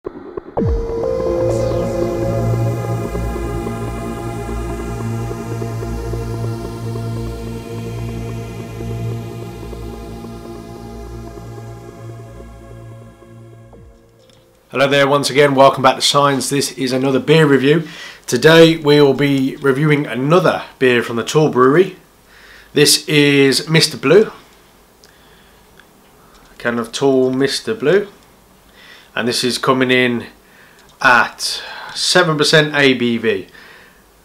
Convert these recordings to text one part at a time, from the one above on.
Hello there once again, welcome back to Psyance. This is another beer review. Today we will be reviewing another beer from the Tall Brewery. This is Mr. Blue. Kind of Tall Mr. Blue. And this is coming in at 7% ABV.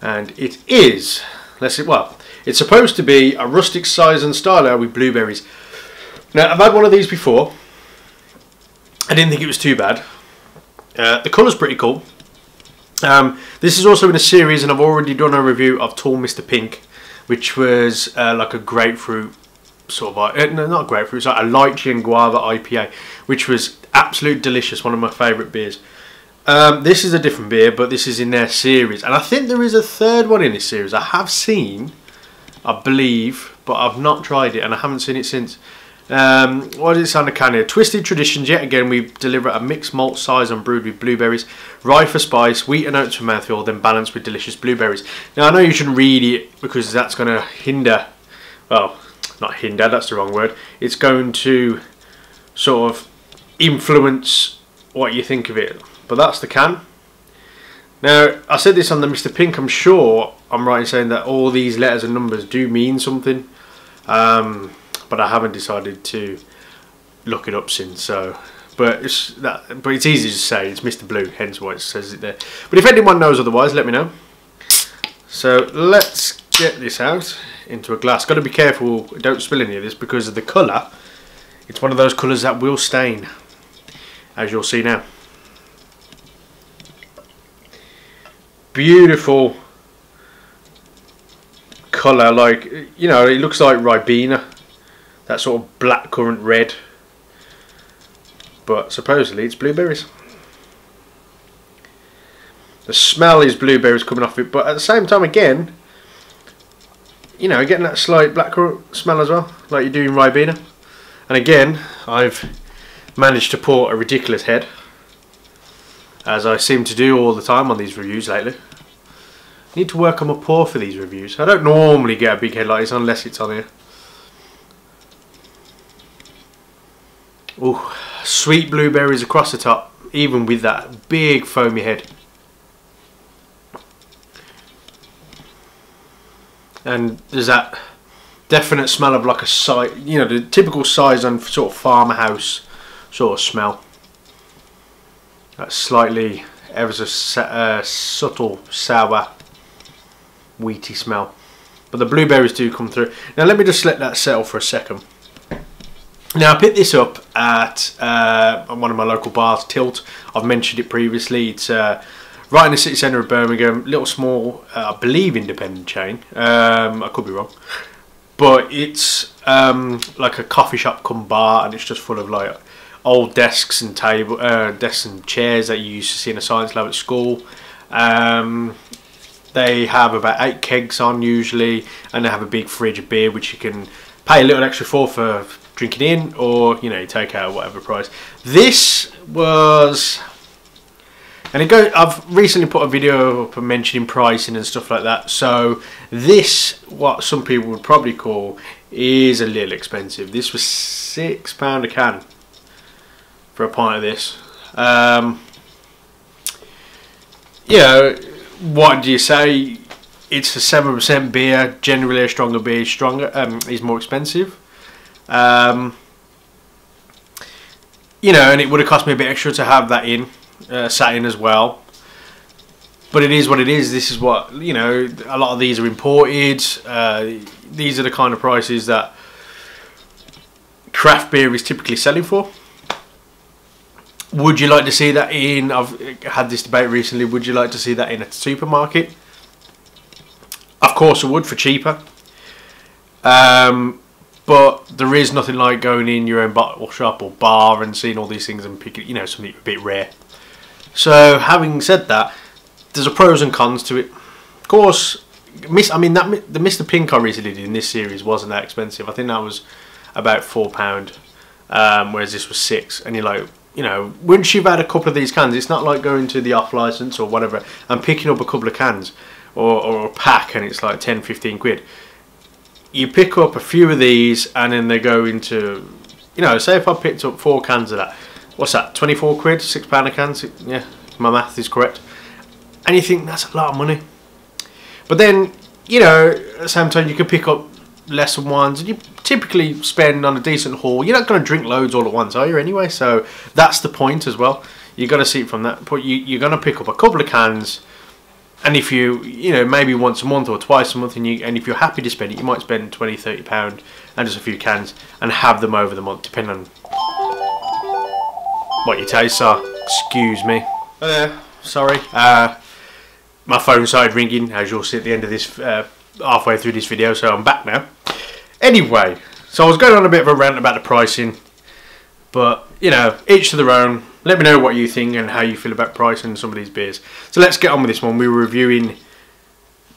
And it is, it's supposed to be a rustic size and style ale with blueberries. Now I've had one of these before. I didn't think it was too bad. The colour's pretty cool. This is also in a series, and I've already done a review of Tall Mr. Pink, which was like a grapefruit sort of, no, not grapefruit, it's like a lychee and guava IPA, which was absolutely delicious, one of my favourite beers. This is a different beer, but this is in their series, and I think there is a third one in this series. I have seen, I believe, but I've not tried it, and I haven't seen it since. What does it sound like can here? Twisted Traditions, yet again we deliver a mixed malt size and brewed with blueberries, rye for spice, wheat and oats for mouthfeel, then balanced with delicious blueberries. Now I know you shouldn't read it because that's going to hinder, well, not hinder, that's the wrong word, it's going to sort of influence what you think of it, but that's the can. Now I said this on the Mr. Pink, I'm sure I'm right in saying that all these letters and numbers do mean something. But I haven't decided to look it up since. So, but it's easy to say. It's Mr. Blue, hence why it says it there. But if anyone knows otherwise, let me know. So let's get this out into a glass. Got to be careful, don't spill any of this because of the colour. It's one of those colours that will stain, as you'll see now. Beautiful colour, like, you know, it looks like Ribena. That sort of blackcurrant red, but supposedly it's blueberries. The smell is blueberries coming off it, but at the same time, again, you know, getting that slight blackcurrant smell as well, like you do in Ribena. And again, I've managed to pour a ridiculous head, as I seem to do all the time on these reviews lately. I need to work on my pour for these reviews. I don't normally get a big head like this unless it's on here. Ooh, sweet blueberries across the top, even with that big foamy head. And there's that definite smell of like a size, you know, the typical size and sort of farmhouse sort of smell. That slightly, ever so subtle, sour, wheaty smell. But the blueberries do come through. Now let me just let that settle for a second. Now I picked this up at one of my local bars, Tilt. I've mentioned it previously. It's right in the city centre of Birmingham. Little small, I believe, independent chain. I could be wrong, but it's like a coffee shop come bar, and it's just full of like old desks and desks and chairs that you used to see in a science lab at school. They have about 8 kegs on usually, and they have a big fridge of beer which you can pay a little extra for drinking in, or you know, you take out whatever price. This was, and it goes, I've recently put a video up mentioning pricing and stuff like that, so this, what some people would probably call, is a little expensive. This was £6 a can for a pint of this. You know, what do you say? It's a 7% beer. Generally a stronger beer is more expensive. You know, and it would have cost me a bit extra to have that in, sat in as well. But it is what it is. This is what, you know, a lot of these are imported. These are the kind of prices that craft beer is typically selling for. Would you like to see that in, I've had this debate recently, would you like to see that in a supermarket? Of course I would, for cheaper. But there is nothing like going in your own bottle shop or bar and seeing all these things and picking, you know, something a bit rare. So having said that, there's a pros and cons to it. Of course, the Mr. Pink I recently did in this series wasn't that expensive. I think that was about £4, whereas this was £6. And you're like, you know, once you've had a couple of these cans, it's not like going to the off license or whatever and picking up a couple of cans or a pack and it's like 10-15 quid. You pick up a few of these and then they go into, you know, say if I picked up 4 cans of that, what's that, 24 quid, £6 a can, yeah, my math is correct. And you think that's a lot of money. But then, you know, at the same time you could pick up lesser ones, and you typically spend on a decent haul. You're not going to drink loads all at once, are you, anyway? So that's the point as well. You've got to see it from that point. You're going to pick up a couple of cans, and if you know, maybe once a month or twice a month, and if you're happy to spend it, you might spend £20-30 and just a few cans and have them over the month, depending on what your tastes are. Excuse me. Sorry. My phone started ringing, as you'll see at the end of this, halfway through this video, so I'm back now. Anyway, so I was going on a bit of a rant about the pricing, but, you know, each to their own. Let me know what you think and how you feel about pricing some of these beers. So let's get on with this one. We were reviewing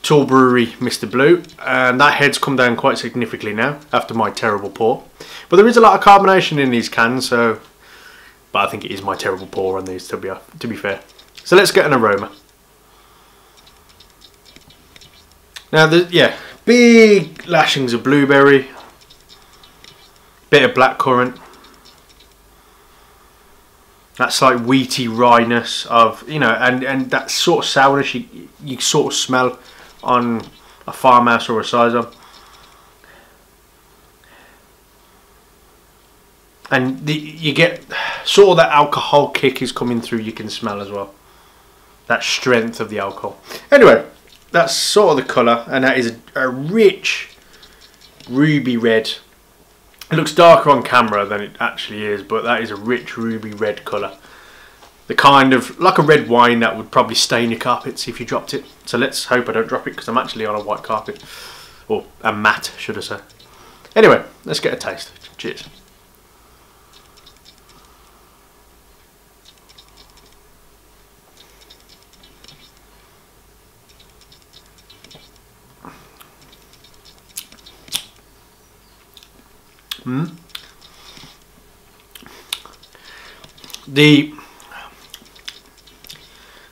Tool Brewery Mr. Blue, and that head's come down quite significantly now after my terrible pour. But there is a lot of carbonation in these cans, so, but I think it is my terrible pour on these, to be fair. So let's get an aroma. Now, yeah, big lashings of blueberry, bit of blackcurrant. That's like wheaty wryness of, you know, and that sort of sourness you sort of smell on a farmhouse or a saison. And you get sort of that alcohol kick is coming through, you can smell as well. That strength of the alcohol. Anyway, that's sort of the colour, and that is a rich ruby red. It looks darker on camera than it actually is, but that is a rich ruby red colour. The kind of, like a red wine that would probably stain your carpets if you dropped it. So let's hope I don't drop it, because I'm actually on a white carpet. Or a matte, should I say. Anyway, let's get a taste. Cheers.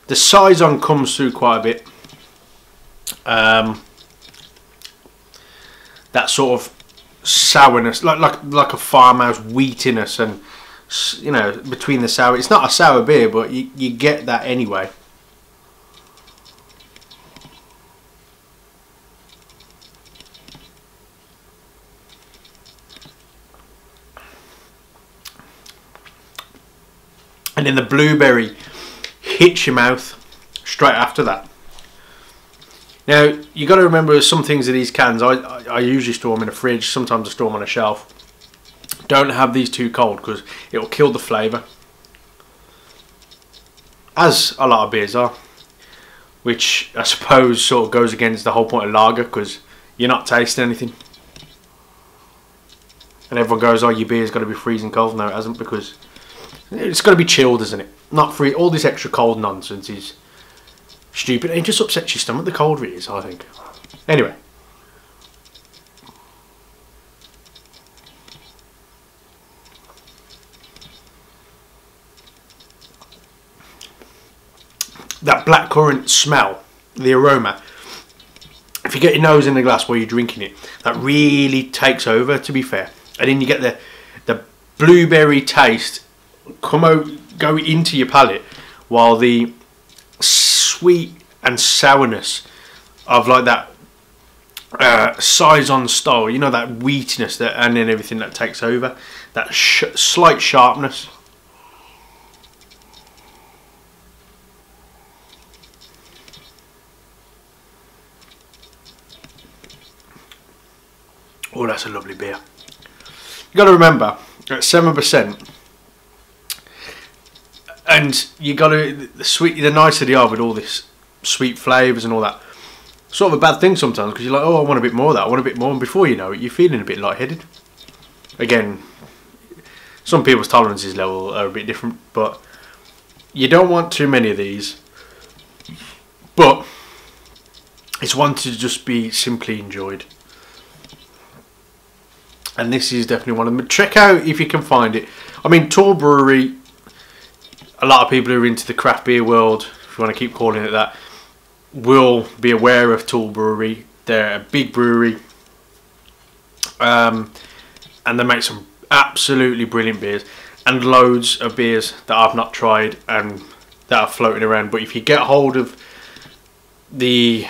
The saison comes through quite a bit. That sort of sourness, like a farmhouse wheatiness, and, you know, between the sour. It's not a sour beer, but you get that anyway. And then the blueberry hits your mouth straight after that. Now, you got to remember some things of these cans. I usually store them in a fridge. Sometimes I store them on a shelf. Don't have these too cold, because it'll kill the flavour, as a lot of beers are, which I suppose sort of goes against the whole point of lager, because you're not tasting anything. And everyone goes, oh, your beer's got to be freezing cold. No, it hasn't, because it's got to be chilled, isn't it? Not free. All this extra cold nonsense is stupid. It just upsets your stomach, the colder it is, I think. Anyway. That blackcurrant smell, the aroma, if you get your nose in the glass while you're drinking it, that really takes over, to be fair. And then you get the blueberry taste go into your palate, while the sweet and sourness of like that saison style, you know, that wheatiness, and then everything that takes over, that slight sharpness. Oh, that's a lovely beer. You got to remember, at 7%. And you got to, the nicer they are with all this sweet flavours and all that, sort of a bad thing sometimes, because you're like, oh, I want a bit more of that, I want a bit more, and before you know it, you're feeling a bit lightheaded. Again, some people's tolerances level are a bit different, but you don't want too many of these. But it's one to just be simply enjoyed. And this is definitely one of them. Check out if you can find it. I mean, Tool Brewery, a lot of people who are into the craft beer world, if you want to keep calling it that, will be aware of Tool Brewery. They're a big brewery, and they make some absolutely brilliant beers, and loads of beers that I've not tried and that are floating around. But if you get hold of the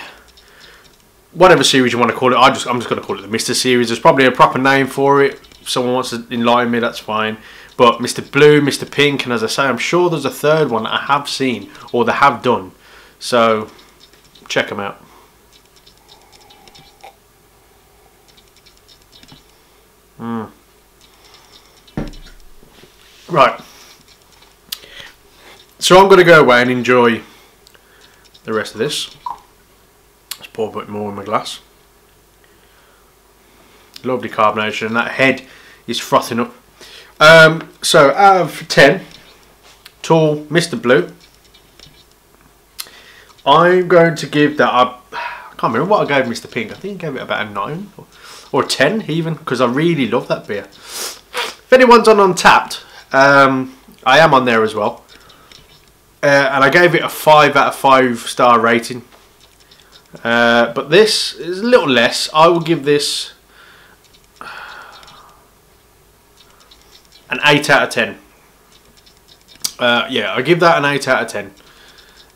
whatever series you want to call it, I'm just going to call it the Mr. series. There's probably a proper name for it. If someone wants to enlighten me, that's fine. But Mr. Blue, Mr. Pink, and as I say, I'm sure there's a third one that I have seen or they have done. So check them out. Right. So I'm going to go away and enjoy the rest of this. Let's pour a bit more in my glass. Lovely carbonation. That head is frothing up. So out of 10, Tool Mr. Blue, I'm going to give that up. I can't remember what I gave Mr. Pink. I think I gave it about a 9 or a 10 even, because I really love that beer. If anyone's on Untapped, I am on there as well. And I gave it a 5 out of 5 star rating. But this is a little less. I will give this an 8 out of 10. Yeah, I give that an 8 out of 10.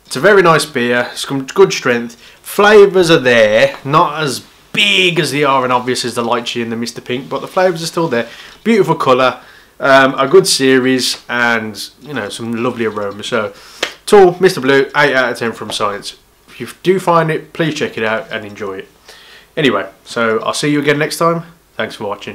It's a very nice beer. It's got good strength. Flavours are there, not as big as they are and obvious as the Lychee and the Mr. Pink, but the flavours are still there. Beautiful colour, a good series, and you know, some lovely aroma. So, Tool Mr. Blue, 8 out of 10 from Psyance. If you do find it, please check it out and enjoy it. Anyway, so I'll see you again next time. Thanks for watching.